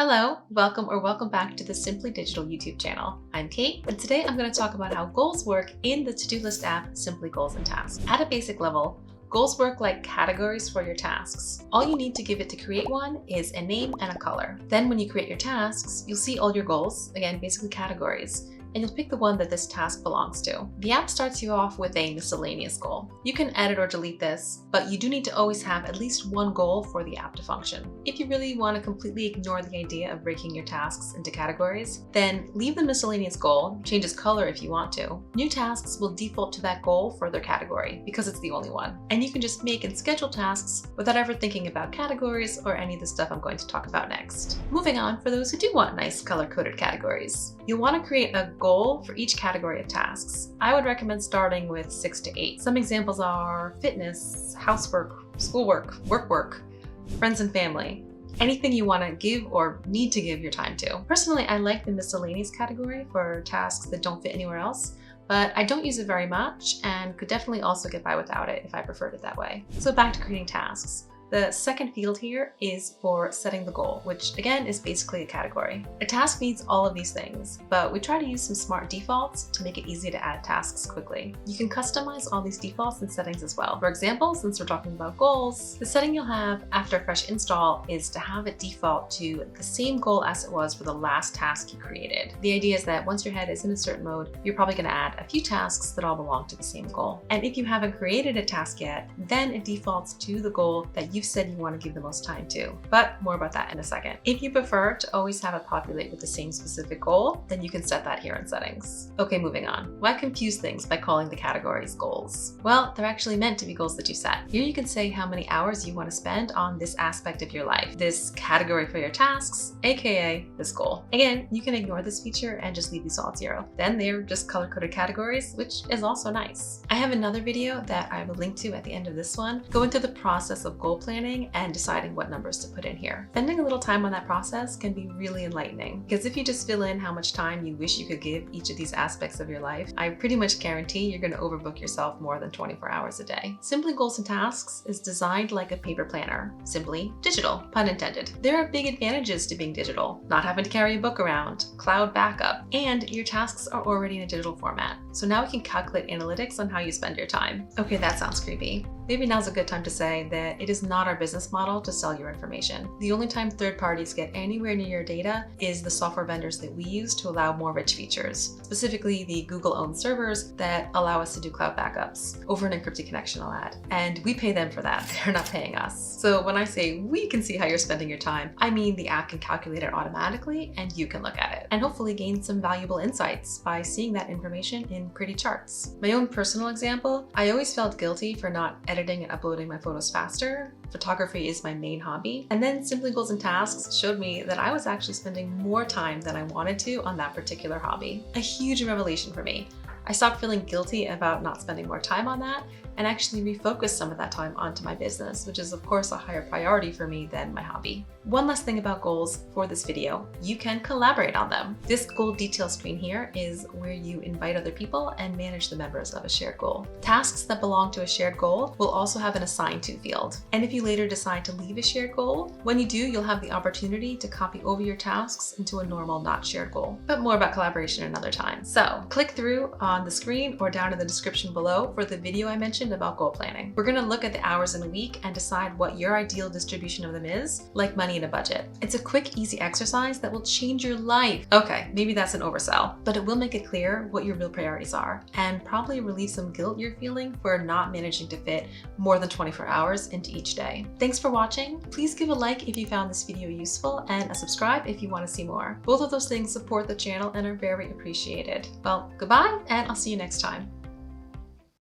Hello, welcome back to the Simply Digital YouTube channel. I'm Kate, and today I'm going to talk about how goals work in the to-do list app, Simply Goals and Tasks. At a basic level, goals work like categories for your tasks. All you need to give it to create one is a name and a color. Then when you create your tasks, you'll see all your goals, again, basically categories, and you'll pick the one that this task belongs to. The app starts you off with a miscellaneous goal. You can edit or delete this, but you do need to always have at least one goal for the app to function. If you really want to completely ignore the idea of breaking your tasks into categories, then leave the miscellaneous goal, change its color if you want to. New tasks will default to that goal for their category because it's the only one. And you can just make and schedule tasks without ever thinking about categories or any of the stuff I'm going to talk about next. Moving on, for those who do want nice color-coded categories, you'll want to create a goal for each category of tasks. I would recommend starting with 6 to 8. Some examples are fitness, housework, schoolwork, work, friends and family. Anything you want to give or need to give your time to. Personally, I like the miscellaneous category for tasks that don't fit anywhere else, but I don't use it very much and could definitely also get by without it if I preferred it that way. So back to creating tasks. The second field here is for setting the goal, which again is basically a category. A task needs all of these things, but we try to use some smart defaults to make it easy to add tasks quickly. You can customize all these defaults and settings as well. For example, since we're talking about goals, the setting you'll have after a fresh install is to have it default to the same goal as it was for the last task you created. The idea is that once your head is in a certain mode, you're probably going to add a few tasks that all belong to the same goal. And if you haven't created a task yet, then it defaults to the goal that you've said you want to give the most time to. But more about that in a second. If you prefer to always have it populate with the same specific goal, then you can set that here in settings. Okay, moving on. Why confuse things by calling the categories goals? Well, they're actually meant to be goals that you set. Here you can say how many hours you want to spend on this aspect of your life, this category for your tasks, aka this goal. Again, you can ignore this feature and just leave these all at 0. Then they're just color-coded categories, which is also nice. I have another video that I will link to at the end of this one, go into the process of goal planning and deciding what numbers to put in here. Spending a little time on that process can be really enlightening, because if you just fill in how much time you wish you could give each of these aspects of your life, I pretty much guarantee you're going to overbook yourself more than 24 hours a day. Simply Goals and Tasks is designed like a paper planner, simply digital, pun intended. There are big advantages to being digital, not having to carry a book around, cloud backup, and your tasks are already in a digital format. So now we can calculate analytics on how you spend your time. Okay, that sounds creepy. Maybe now's a good time to say that it is not our business model to sell your information. The only time third parties get anywhere near your data is the software vendors that we use to allow more rich features, specifically the Google-owned servers that allow us to do cloud backups over an encrypted connection I'll add. And we pay them for that. They're not paying us. So when I say we can see how you're spending your time, I mean the app can calculate it automatically and you can look at it and hopefully gain some valuable insights by seeing that information in pretty charts. My own personal example, I always felt guilty for not editing and uploading my photos faster. Photography is my main hobby. And then Simply Goals and Tasks showed me that I was actually spending more time than I wanted to on that particular hobby. A huge revelation for me. I stopped feeling guilty about not spending more time on that and actually refocused some of that time onto my business, which is of course a higher priority for me than my hobby. One last thing about goals for this video, you can collaborate on them. This goal detail screen here is where you invite other people and manage the members of a shared goal. Tasks that belong to a shared goal will also have an assign to field. And if you later decide to leave a shared goal, when you do, you'll have the opportunity to copy over your tasks into a normal not shared goal. But more about collaboration another time. So click through on the screen or down in the description below for the video I mentioned about goal planning. We're going to look at the hours in a week and decide what your ideal distribution of them is, like money in a budget. It's a quick, easy exercise that will change your life. Okay, maybe that's an oversell, but it will make it clear what your real priorities are and probably relieve some guilt you're feeling for not managing to fit more than 24 hours into each day. Thanks for watching. Please give a like if you found this video useful and a subscribe if you want to see more. Both of those things support the channel and are very appreciated. Well, goodbye, and I'll see you next time.